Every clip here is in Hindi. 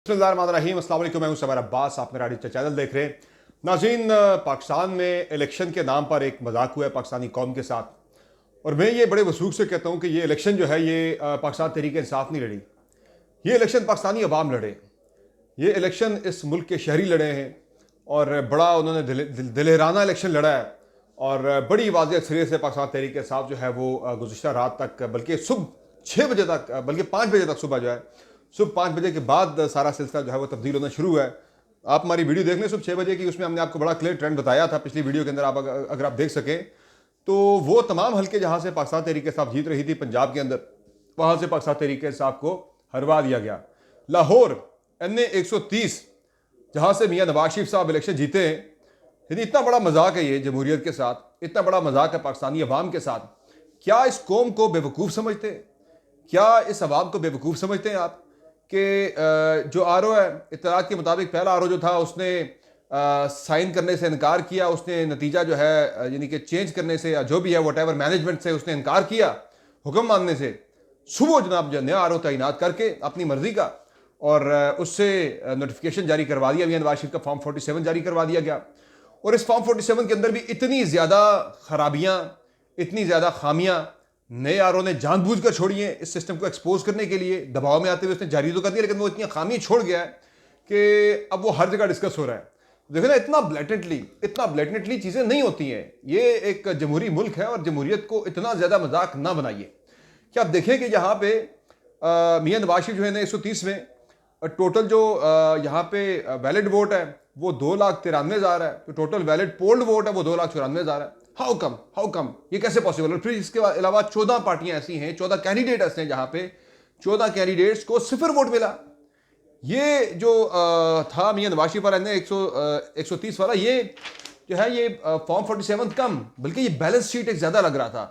बिस्मिल्लाहिर्रहमानिर्रहीम, अस्सलाम वालेकुम। मैं हूं समर अब्बास, आप मेरा डिजिटल चैनल देख रहे हैं। नाज़रीन, पाकिस्तान में इलेक्शन के नाम पर एक मजाक हुआ है पाकिस्तानी कौम के साथ, और मैं ये बड़े वसूख से कहता हूं कि ये इलेक्शन जो है ये पाकिस्तान तहरीक इंसाफ नहीं लड़ी, ये इलेक्शन पाकिस्तानी अवाम लड़े। ये इलेक्शन इस मुल्क के शहरी लड़े हैं और बड़ा उन्होंने दिलहराना इलेक्शन लड़ा है। और बड़ी वाज़ेह अक्सरियत से पाकिस्तान तहरीक इंसाफ जो है वो गुज़िश्ता रात तक, बल्कि सुबह 6 बजे तक, बल्कि 5 बजे तक, सुबह 5 बजे के बाद सारा सिलसिला जो है वो तब्दील होना शुरू हुआ है। आप हमारी वीडियो देख लें सुबह 6 बजे की, उसमें हमने आपको बड़ा क्लियर ट्रेंड बताया था पिछली वीडियो के अंदर। आप अगर आप देख सकें तो वो तमाम हल्के जहाँ से पाकिस्तान तहरीक इंसाफ जीत रही थी पंजाब के अंदर, वहाँ से पाकिस्तान तहरीक इंसाफ को हरवा दिया गया। लाहौर NA 130 जहाँ से मियाँ नवाज शरीफ साहब इलेक्शन जीते हैं, यानी इतना बड़ा मजाक है ये जमहूरियत के साथ, इतना बड़ा मजाक है पाकिस्तानी अवाम के साथ। क्या इस कौम को बेवकूफ़ समझते हैं? क्या इस अवाम को बेवकूफ़ समझते हैं आप कि जो RO है, इत्तलात के मुताबिक पहला RO जो था उसने साइन करने से इनकार किया, उसने नतीजा जो है यानी कि चेंज करने से या जो भी है वटेवर मैनेजमेंट से उसने इनकार किया, हुक्म मानने से। सुबह जनाब जो नया RO तैनात करके अपनी मर्जी का, और उससे नोटिफिकेशन जारी करवा दिया, मियां नवाज शरीफ का फॉर्म 47 जारी करवा दिया गया। और इस फॉर्म 47 के अंदर भी इतनी ज़्यादा खराबियाँ, इतनी ज़्यादा खामियाँ नए RO ने जानबूझकर छोड़ी हैं इस सिस्टम को एक्सपोज करने के लिए। दबाव में आते हुए उसने जारी तो कर दिया, लेकिन वो इतनी खामियाँ छोड़ गया है कि अब वो हर जगह डिस्कस हो रहा है। देखो ना, इतना ब्लैटेंटली चीज़ें नहीं होती हैं। ये एक जमहूरी मुल्क है और जमहूरियत को इतना ज़्यादा मजाक ना बनाइए। कि आप देखें कि यहाँ पे मियां नवाज शरीफ जो है ना 130 में टोटल जो यहाँ पे वैलिड वोट है वो 2,93,000 है। तो टोटल वैलिड पोल्ड वोट है वो 2,94,000 है। हाउ कम ये कैसे पॉसिबल है? फिर इसके अलावा 14 पार्टियां ऐसी हैं, 14 कैंडिडेट ऐसे हैं जहाँ पे 14 कैंडिडेट्स को 0 वोट मिला। ये जो था मियां नवाज शरीफ पर 130 वाला, ये जो है ये फॉर्म 47 कम, बल्कि ये बैलेंस शीट एक ज़्यादा लग रहा था।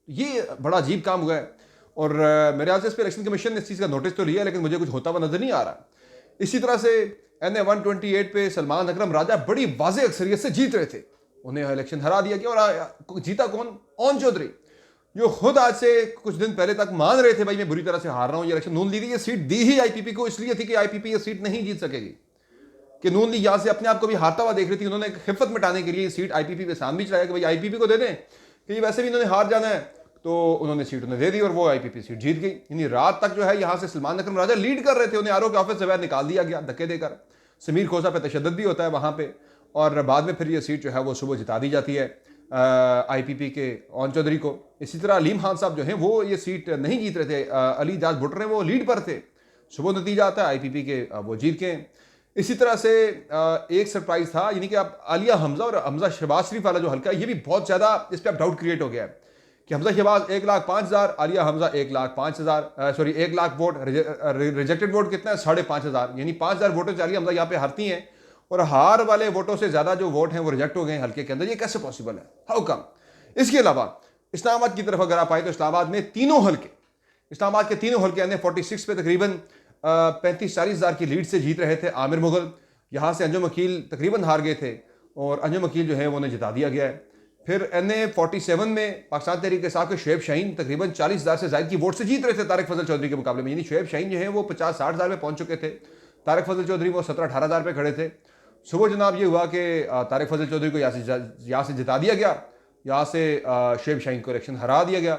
ये बड़ा अजीब काम हुआ है। और मेरे ख्याल से इस पर इलेक्शन कमीशन ने इस चीज़ का नोटिस तो लिया, लेकिन मुझे कुछ होता हुआ नजर नहीं आ रहा। इसी तरह से NA 128 पे सलमान अकरम राजा बड़ी वाज़ेह अक्सरियत से जीत रहे थे, उन्हें इलेक्शन हरा दिया गया। और जीता कौन? ओन चौधरी, जो खुद आज से कुछ दिन पहले तक मान रहे थे भाई मैं बुरी तरह से हार रहा हूं ये इलेक्शन। नून लीग ये सीट दी ही IPP को इसलिए थी कि IPP ये सीट नहीं जीत सकेगी, कि नून लीग यहां से अपने आप को भी हारता हुआ देख रही थी। उन्होंने खिफत मिटाने के लिए सीट IPP पे सामने चलाया कि भाई IPP को दे दें, कि वैसे भी इन्होंने हार जाना है। तो उन्होंने सीट उन्हें दे दी और वो IPP सीट जीत गई। यानी रात तक जो है यहाँ से सलमान अकरम राजा लीड कर रहे थे, उन्हें RO के ऑफिस से बाहर निकाल दिया गया धक्के देकर। समीर खोसा पे तशद्दुद भी होता है वहाँ पे, और बाद में फिर ये सीट जो है वो सुबह जिता दी जाती है IPP के ओन चौधरी को। इसी तरह अलीम खान साहब जो हैं वो ये सीट नहीं जीत रहे थे, अली दास भुट्टर वो लीड पर थे। सुबह नतीजा आता है IPP के वो जीत के। इसी तरह से एक सरप्राइज था, यानी कि अब आलिया हमजा और हमजा शहबाज शरीफ वाला जो हल्का है, ये भी बहुत ज़्यादा इस पर अब डाउट क्रिएट हो गया है कि Hamza Shahbaz 1,05,000, Aliya Hamza 1,05,000, sorry 1 lakh vote. Rejected vote कितना है? 5,500। यानी 5,000 वोटों से आलिया हमजा यहाँ पे हारती हैं, और हार वाले वोटों से ज़्यादा जो वोट हैं वो रिजेक्ट हो गए हैं हल्के के अंदर। ये कैसे पॉसिबल है? How come? इसके अलावा इस्लामाबाद की तरफ अगर आप आए तो इस्लामाबाद में इस्लामाबाद के तीनों हल्के NA 46 पे तकरीबन 35-40 हज़ार की लीड से जीत रहे थे आमिर मुगल। यहाँ से अंजुम वकील तकरीबन हार गए थे, और अंजुम वकील जो है वो उन्हें जिता दिया गया है। फिर NA 47 में पाकिस्तान तहरीक इंसाफ के शुएब शाहीन तकरीबन 40,000 से ज़ायद की वोट से जीत रहे थे तारिक फजल चौधरी के मुकाबले में। यानी शुएब शाहीन जो है वो 50-60 हज़ार में पहुंच चुके थे, तारिक फजल चौधरी वो 17-18 हज़ार पे खड़े थे। सुबह जनाब ये हुआ कि तारिक फजल चौधरी को यहाँ से जिता दिया गया, यहाँ से शुएब शाहीन को इलेक्शन हरा दिया गया।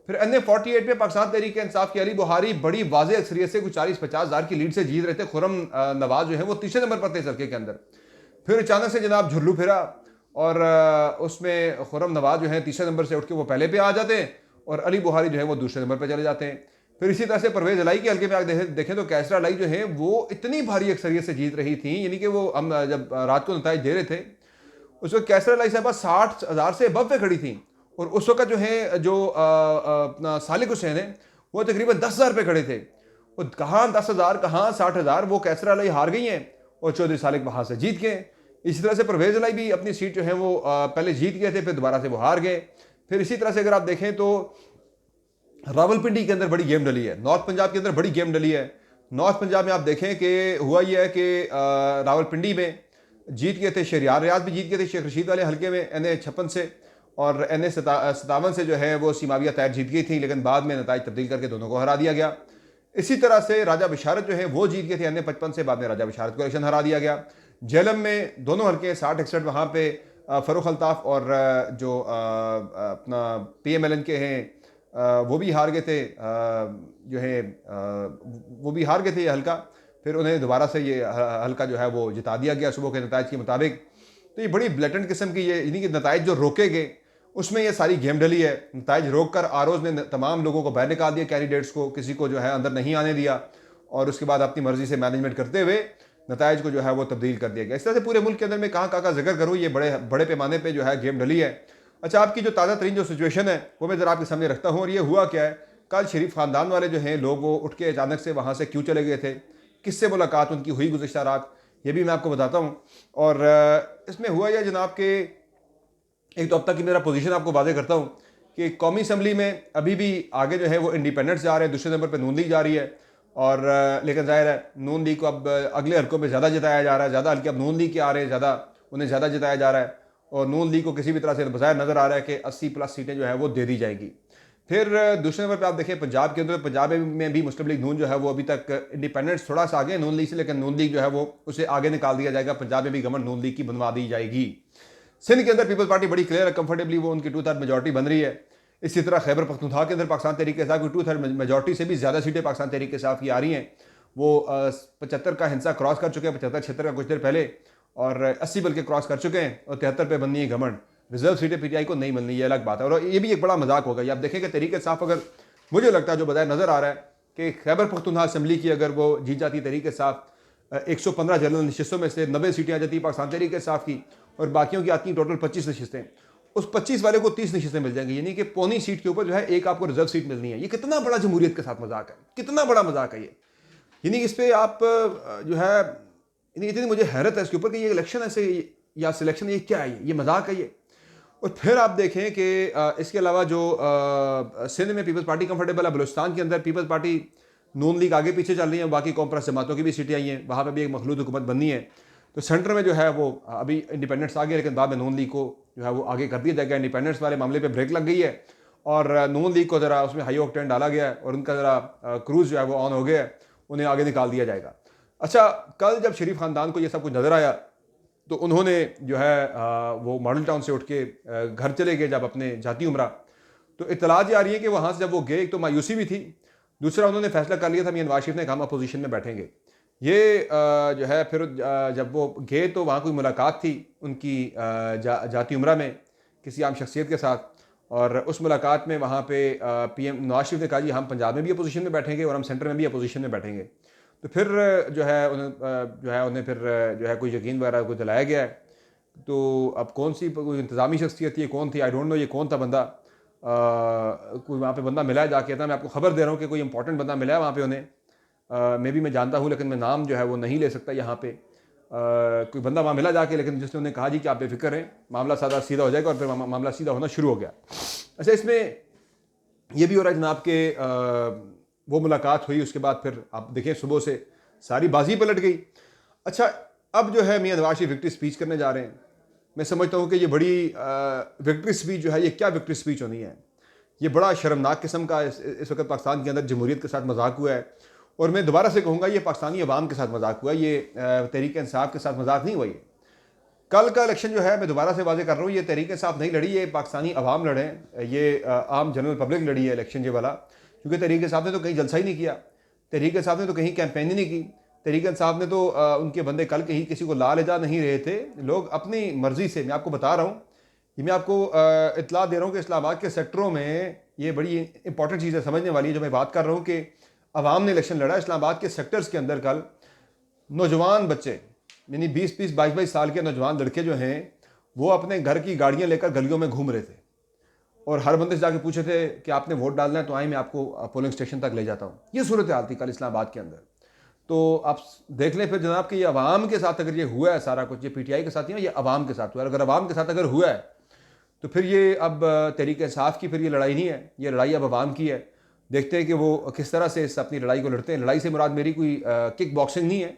फिर NA 48 में पाकिस्तान तहरीक इंसाफ के अली बुहारी बड़ी वाज़ेह अक्सरियत से कुछ 40-50 हज़ार की लीड से जीत रहे थे। खुर्रम नवाज जो है वो तीसरे नंबर पर थे हल्के के अंदर। फिर अचानक से जनाब झुर्लू फिरा, और उसमें खुर्रम नवाज जो है तीसरे नंबर से उठ के वो पहले पे आ जाते हैं, और अली बुहारी जो है वो दूसरे नंबर पर चले जाते हैं। फिर इसी तरह से परवेज अलाई के हल्के में आप देखें तो कैसरा अलाई जो है वो इतनी भारी अक्सरियत से जीत रही थी, यानी कि वो हम जब रात को नताइज दे रहे थे उस वक्त कैसरा अलाई साहबा 60,000 से अबव पे खड़ी थी, और उस वक्त जो है जो अपना सालिक हुसैन है वो तकरीबन 10,000 पे खड़े थे। वो कहाँ 10,000 कहाँ 60,000, वो कैसरा अलाई हार गई हैं और चौधरी सालिक वहाँ से जीत गए। इसी तरह से परवेज अलाई भी अपनी सीट जो है वो पहले जीत गए थे, फिर दोबारा से वो हार गए। फिर इसी तरह से अगर आप देखें तो रावलपिंडी के अंदर बड़ी गेम डली है, नॉर्थ पंजाब के अंदर बड़ी गेम डली है। नॉर्थ पंजाब में आप देखें कि हुआ यह है कि रावलपिंडी में जीत गए थे शहरियार रियाज भी जीत गए थे शेख रशीद वाले हल्के में NA 56 से, और NA 57 से जो है वो सीमाविया तैर जीत गई थी, लेकिन बाद में नताइज तब्दील करके दोनों को हरा दिया गया। इसी तरह से राजा बिशारत जो है वो जीत गए थे अन्य 55 से, बाद में राजा बिशारत को इलेक्शन हरा दिया गया। झेलम में दोनों हल्के 60-61, वहाँ पे फ़ारूक अल्ताफ़ और जो अपना PMLN के हैं वो भी हार गए थे, जो है वो भी हार गए थे ये हल्का। फिर उन्हें दोबारा से ये हल्का जो है वो जिता दिया गया सुबह के नताइज के मुताबिक। तो ये बड़ी ब्लेटेंट किस्म की ये इन्हीं के नताइज जो रोके गए उसमें ये सारी गेम डली है। नताइज रोक कर आरओज ने तमाम लोगों को बाहर निकाल दिया, कैंडिडेट्स को, किसी को जो है अंदर नहीं आने दिया, और उसके बाद अपनी मर्जी से मैनेजमेंट करते हुए नताइज को जो है वो तब्दील कर दिया गया। इस तरह से पूरे मुल्क के अंदर में कहाँ का जिक्र करूँ, ये बड़े बड़े पैमाने पर जो है गेम डली है। अच्छा, आपकी जो ताज़ा तरीन जो सिचुएशन है वो मैं ज़रा आपके सामने रखता हूँ। और ये हुआ क्या है, कल शरीफ ख़ानदान वाले जो हैं लोग वो उठ के अचानक से वहाँ से क्यों चले गए थे, किससे मुलाकात उनकी हुई गुज़िश्ता रात, ये भी मैं आपको बताता हूँ। और इसमें हुआ यह जनाब के, एक तो अब तक की मेरा पोजीशन आपको वादे करता हूँ कि कौमी असम्बली में अभी भी आगे जो है वो इंडिपेंडेंट्स जा रहे हैं, दूसरे नंबर पर नून लीग जा रही है। और लेकिन ज़ाहिर है नून लीग को अब अगले हल्कों में ज़्यादा जिताया जा रहा है, ज़्यादा हल्के अब नून लीग के आ रहे हैं, ज़्यादा उन्हें ज़्यादा जिताया जा रहा है। और नून लीग को किसी भी तरह से बज़ाहिर नज़र आ रहा है कि 80+ सीटें जो है वो दे दी जाएंगी। फिर दूसरे नंबर पर आप देखें पंजाब के अंदर, पंजाब में भी मुस्लिम लीग नून जो है वो अभी तक इंडिपेंडेंट्स थोड़ा सा आगे नून लीग से, लेकिन नून लीग जो है वो उसे आगे निकाल दिया जाएगा। पंजाब में भी गवर्नमेंट नून लीग की बनवा दी जाएगी। सिंध के अंदर पीपल्स पार्टी बड़ी क्लियर है, कंफर्टेबली वो उनकी 2/3 मेजॉरिटी बन रही है। इसी तरह खैबर पख्तूनख्वा के अंदर पाकिस्तान तहरीक इंसाफ की 2/3 मेजॉरिटी से भी ज़्यादा सीटें पाकिस्तान तहरीक इंसाफ की आ रही हैं। वो 75 का हिंसा क्रॉस कर चुके हैं, 75-76 का कुछ देर पहले, और 80 बल्कि क्रॉस कर चुके हैं, और 73 पे बननी है गवर्नमेंट। रिजर्व सीटें PTI को नहीं मिलनी, ये अलग बात है। और ये भी एक बड़ा मजाक होगा। ये आप देखें कि तहरीक इंसाफ, अगर मुझे लगता है जो बताया नज़र आ रहा है कि खैबर पख्तूनख्वा असम्बली की अगर वो जीत जाती तहरीक इंसाफ, 115 जनरल नशिस्तों में से 90 सीटें आ जाती पाकिस्तान तहरीक इंसाफ की, और बाकियों की आती टोटल 25 नशिस्तें, उस 25 वाले को 30 नशिस्तें मिल जाएंगी, यानी कि पौनी सीट के ऊपर जो है एक आपको रिजर्व सीट मिलनी है। ये कितना बड़ा जमहूरियत के साथ मजाक है, कितना बड़ा मजाक है ये। यानी इस पर आप जो है, इतनी मुझे हैरत है इसके ऊपर कि ये इलेक्शन ऐसे या सिलेक्शन, ये क्या है, ये मजाक है ये। और फिर आप देखें कि इसके अलावा जो सिंध में पीपल्स पार्टी कंफर्टेबल है, बलूचिस्तान के अंदर पीपल्स पार्टी नून लीग आगे पीछे चल रही है, बाकी कौम परस्त जमातों की भी सीटें आई हैं, वहाँ पर भी एक मखलूत हुकूमत बननी है। तो सेंटर में जो है वो अभी इंडिपेंडेंट्स आ गए, लेकिन बाद में नून लीग को जो है वो आगे कर दिया जाएगा। इंडिपेंडेंट्स वाले मामले पर ब्रेक लग गई है, और नून लीग को ज़रा उसमें हाई ऑक्टेन डाला गया है, और उनका ज़रा क्रूज़ जो है वो ऑन हो गया है, उन्हें आगे निकाल दिया जाएगा। अच्छा, कल जब शरीफ ख़ानदान को ये सब कुछ नज़र आया तो उन्होंने जो है वो मॉडल टाउन से उठ के घर चले गए जब अपने जाती उम्रा। तो इत्तला आ रही है कि वहाँ से जब वो गए, एक तो मायूसी भी थी, दूसरा उन्होंने फैसला कर लिया था मियां नवाज शरीफ ने, हम अपोजिशन में बैठेंगे। ये जो है फिर जब वो गए तो वहाँ कोई मुलाकात थी उनकी जाती उम्रा में किसी आम शख्सियत के साथ, और उस मुलाकात में वहाँ पे PM नवाज शरीफ ने कहा जी हम पंजाब में भी अपोजिशन में बैठेंगे और हम सेंटर में भी अपोजिशन में बैठेंगे। तो फिर जो है उन्हें फिर जो है कोई यकीन वगैरह को दिलाया गया है। तो अब कौन सी कोई इंतज़ामी शख्सियत थी, कौन थी, आई डोंट नो ये कौन था बंदा। कोई वहाँ पे बंदा मिला है जाके था, मैं आपको खबर दे रहा हूँ कि कोई इंपॉर्टेंट बंदा मिला है वहाँ पे उन्हें। मे भी मैं जानता हूँ लेकिन मैं नाम जो है वो नहीं ले सकता यहाँ पे। कोई बंदा वहाँ मिला जाके, लेकिन जिसने उन्हें कहा जी कि आप बेफिक्र हैं, मामला सादा सीधा हो जाएगा, और फिर मामला सीधा होना शुरू हो गया। अच्छा, इसमें यह भी हो रहा है जनाब के वो मुलाकात हुई, उसके बाद फिर आप देखें सुबह से सारी बाजी पलट गई। अच्छा, अब जो है मियां नवाज शरीफ विक्ट्री स्पीच करने जा रहे हैं। मैं समझता हूँ कि ये बड़ी विक्ट्री स्पीच जो है, ये क्या विक्ट्री स्पीच होनी है, ये बड़ा शर्मनाक किस्म का इस वक्त पाकिस्तान के अंदर जमहूरियत के साथ मजाक हुआ है। और मैं दोबारा से कहूँगा ये पाकिस्तानी अवाम के साथ मजाक हुआ, ये तहरीक इंसाफ के साथ मजाक नहीं हुआ। ये कल का इलेक्शन जो है, मैं दोबारा से वाजे कर रहा हूँ, ये तहरीक इंसाफ नहीं लड़ी, ये पाकिस्तानी अवाम लड़े, ये आम जनरल पब्लिक लड़ी है इलेक्शन ये वाला। क्योंकि तहरीक इंसाफ ने तो कहीं जलसा ही नहीं किया, तहरीक इंसाफ ने तो कहीं कैंपेन ही नहीं की, तहरीक इंसाफ ने तो उनके बंदे कल कहीं किसी को ला ले जा नहीं रहे थे। लोग अपनी मर्जी से, मैं आपको बता रहा हूँ, ये मैं आपको इतला दे रहा हूँ कि इस्लामाबाद के सेक्टरों में ये बड़ी इंपॉर्टेंट चीज़ है समझने वाली है जो मैं बात कर रहा हूँ कि अवाम ने इलेक्शन लड़ा। इस्लामाबाद के सेक्टर्स के अंदर कल नौजवान बच्चे, यानी 20-20, 22-22 साल के नौजवान लड़के जो हैं वो अपने घर की गाड़ियाँ लेकर गलियों में घूम रहे थे, और हर बंदे से जाके पूछे थे कि आपने वोट डालना है तो आए मैं आपको पोलिंग स्टेशन तक ले जाता हूँ। ये सूरत हाल थी कल इस्लामाबाद के अंदर। तो आप देख लें फिर जनाब कि ये अवाम के साथ अगर ये हुआ है सारा कुछ, ये PTI के साथ नहीं, ये अवाम के साथ हुआ है। अगर अवाम के साथ अगर हुआ है तो फिर ये अब तहरीक इंसाफ की फिर ये लड़ाई नहीं है, ये लड़ाई अब अवाम की है। देखते हैं कि वो किस तरह से इस अपनी लड़ाई को लड़ते हैं। लड़ाई से मुराद मेरी कोई किक बॉक्सिंग नहीं है।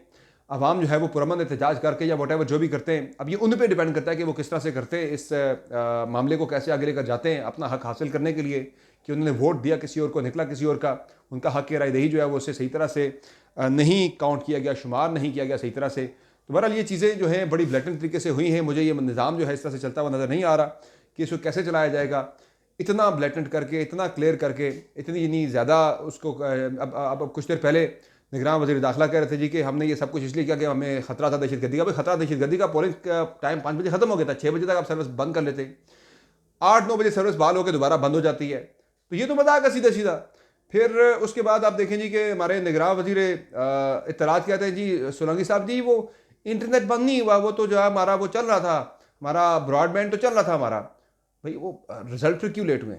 अवाम जो है वो पुरअमन एहतजाज करके या वट एवर जो भी करते हैं, अब ये उन पर डिपेंड करता है कि वो किस तरह से करते हैं, इस मामले को कैसे आगे लेकर जाते हैं अपना हक हासिल करने के लिए, कि उन्होंने वोट दिया किसी और को, निकला किसी और का, उनका हक रायदही जो है वो उससे सही तरह से नहीं काउंट किया गया, शुमार नहीं किया गया सही तरह से। तो बहरहाल ये चीज़ें जो हैं बड़ी ब्लैटेंट तरीके से हुई हैं। मुझे ये निज़ाम जो है इस तरह से चलता हुआ नज़र नहीं आ रहा कि इसको कैसे चलाया जाएगा, इतना ब्लैटेंट करके, इतना क्लियर करके, इतनी ज़्यादा उसको। अब कुछ देर पहले निगरान वज़ीर दाखिला कह रहे थे जी कि हमने ये सब कुछ इसलिए किया कि हमें खतरा था दहशतगर्दी का। भाई खतरा दहशतगर्दी का पोलिंग का टाइम 5 बजे खत्म हो गया था, 6 बजे तक आप सर्विस बंद कर लेते, 8-9 बजे सर्विस बहाल होकर दोबारा बंद हो जाती है। तो ये तो मजाक है सीधा सीधा। फिर उसके बाद आप देखें जी कि हमारे निगरान वज़ीर इत्तलात कहते हैं जी सोलंकी साहब जी वो इंटरनेट बंद नहीं हुआ, वो तो जो है हमारा वो चल रहा था, हमारा ब्रॉडबैंड तो चल रहा था हमारा। भाई वो रिजल्ट फिर क्यों लेट हुए,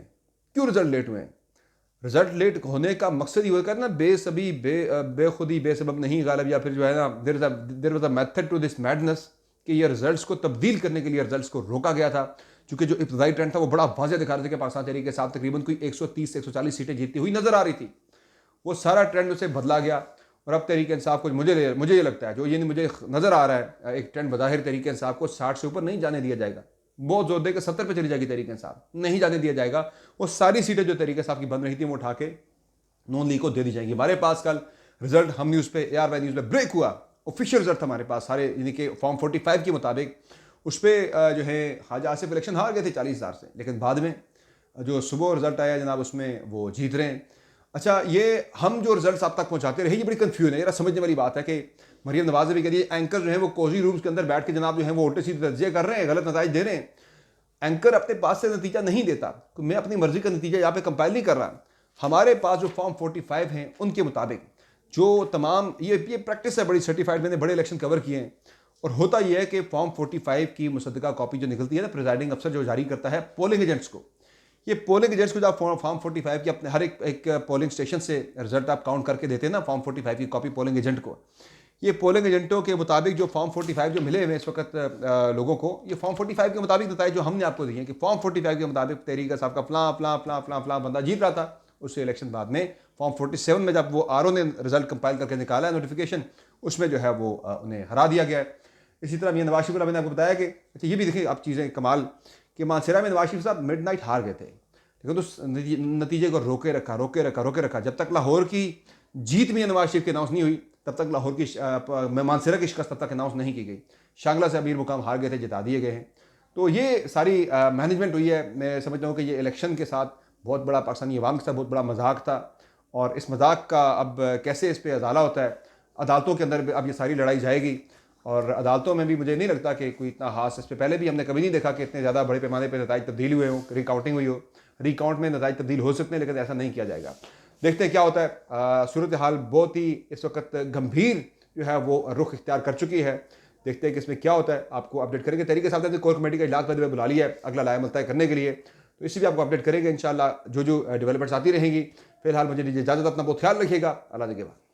क्यों रिजल्ट लेट हुए? रिजल्ट लेट होने का मकसद ये होता है ना बेसबी बेखुदी बेसबब नहीं गालिब, या फिर जो है ना there was a method to this madness कि ये रिजल्ट्स को तब्दील करने के लिए रिजल्ट्स को रोका गया था। क्योंकि जो इब्तदाई ट्रेंड था वो बड़ा वाज़ेह दिखा रहे थे कि पाकिस्तान तहरीक के साथ तकरीबन कोई 130 से 140 सीटें जीतती हुई नजर आ रही थी। वो सारा ट्रेंड उसे बदला गया और अब तहरीक इंसाफ को मुझे ये लगता है, जो ये मुझे नजर आ रहा है एक ट्रेंड बज़ाहिर, तहरीक इंसाफ को 60 से ऊपर नहीं जाने दिया जाएगा। बहुत जोर दे के 70 पे चली जाएगी तहरीक इंसाफ, नहीं जाने दिया जाएगा। वो सारी सीटें जो तहरीक इंसाफ की बन रही थी वो उठा के नॉन लीग को दे दी जाएंगी। हमारे पास कल रिजल्ट हम न्यूज़ पे ARY न्यूज़ पे ब्रेक हुआ, ऑफिशियल रिजल्ट हमारे पास सारे, यानी कि फॉर्म 45 के मुताबिक उस पर जो है हाजा आसिफ इलेक्शन हार गए थे 40,000 से, लेकिन बाद में जो सुबह रिजल्ट आया जनाब उसमें वो जीत रहे हैं। अच्छा, ये हम जो रिजल्ट आप तक पहुंचाते रहे ये बड़ी कन्फ्यूजन है। यार समझने वाली बात है कि मरियम नवाज भी कह रही है एंकर जो है वो कोजी रूम्स के अंदर बैठ के जनाब जो है वो उल्टे सीधे तज्जिए कर रहे हैं, गलत नताइज दे रहे हैं। एंकर अपने पास से नतीजा नहीं देता, मैं अपनी मर्जी का नतीजा यहाँ पे कंपाइल नहीं कर रहा। हमारे पास जो फॉर्म 45 हैं उनके मुताबिक जो तमाम ये प्रैक्टिस है बड़ी सर्टिफाइड, मैंने बड़े इलेक्शन कवर किए हैं। और होता यह है कि फॉर्म 45 की मुसद्दका कॉपी जो निकलती है ना, प्रिजाइडिंग अफसर जो जारी करता है पोलिंग एजेंट्स को, ये पोलिंग एजेंट्स को जब फॉर्म 45 की अपने हर एक पोलिंग स्टेशन से रिजल्ट आप काउंट करके देते हैं ना, फॉर्म 45 की कॉपी पोलिंग एजेंट को, ये पोलिंग एजेंटों के मुताबिक जो फॉर्म 45 जो मिले हुए इस वक्त लोगों को, ये फॉर्म 45 के मुताबिक बताए जो हमने आपको दिए कि फॉर्म 45 के मुताबिक तहरीक साहब का फलां बंदा जीत रहा था। उससे इलेक्शन बाद में फॉर्म 47 में जब वो RO ने रिजल्ट कंपाइल करके निकाला है नोटिफिकेशन, उसमें जो है वो उन्हें हरा दिया गया है। इसी तरह ये नवाज शरीफ, मैंने आपको बताया कि अच्छा ये भी देखिए आप चीज़ें कमाल कि मानसरा में नवाज शरीफ साहब मिडनाइट हार गए थे, लेकिन तो नतीजे को रोके रखा जब तक लाहौर की जीत में नवाज शरीफ की अनाउंस नहीं हुई, तब तक लाहौर की मानसरा की शिकस्त तब तक अनाउंस नहीं की गई। शांगला से अमीर मुकाम हार गए थे, जिता दिए गए हैं। तो ये सारी मैनेजमेंट हुई है। मैं समझता हूँ कि ये इलेक्शन के साथ बहुत बड़ा पाकिस्तानी अवाम के साथ बहुत बड़ा मजाक था, और इस मजाक का अब कैसे इस पर अजाला होता है, अदालतों के अंदर अब ये सारी लड़ाई जाएगी। और अदालतों में भी मुझे नहीं लगता कि कोई इतना खास इस पर पहले भी हमने कभी नहीं देखा कि इतने ज़्यादा बड़े पैमाने पर नताइज तब्दील हुए हों, रिकाउंटिंग हुई हो। रिकाउंट में नताइज तब्दील हो सकते हैं, लेकिन ऐसा नहीं किया जाएगा। देखते हैं क्या होता है। सूरत हाल बहुत ही इस वक्त गंभीर जो है वो रुख इख्तियार कर चुकी है। देखते हैं कि इसमें क्या होता है, आपको अपडेट करेंगे। तरीके से कोर कमेटी का इजलास पर बुला लिया है अगला लाया तय करने के लिए, तो इसी भी आपको अपडेट करेंगे इंशाल्लाह जो डेवलपमेंट्स आती रहेंगी। फिलहाल मुझे दीजिए इजाज़त, अपना बहुत ख्याल रखिएगा। अल्लाह के बाद।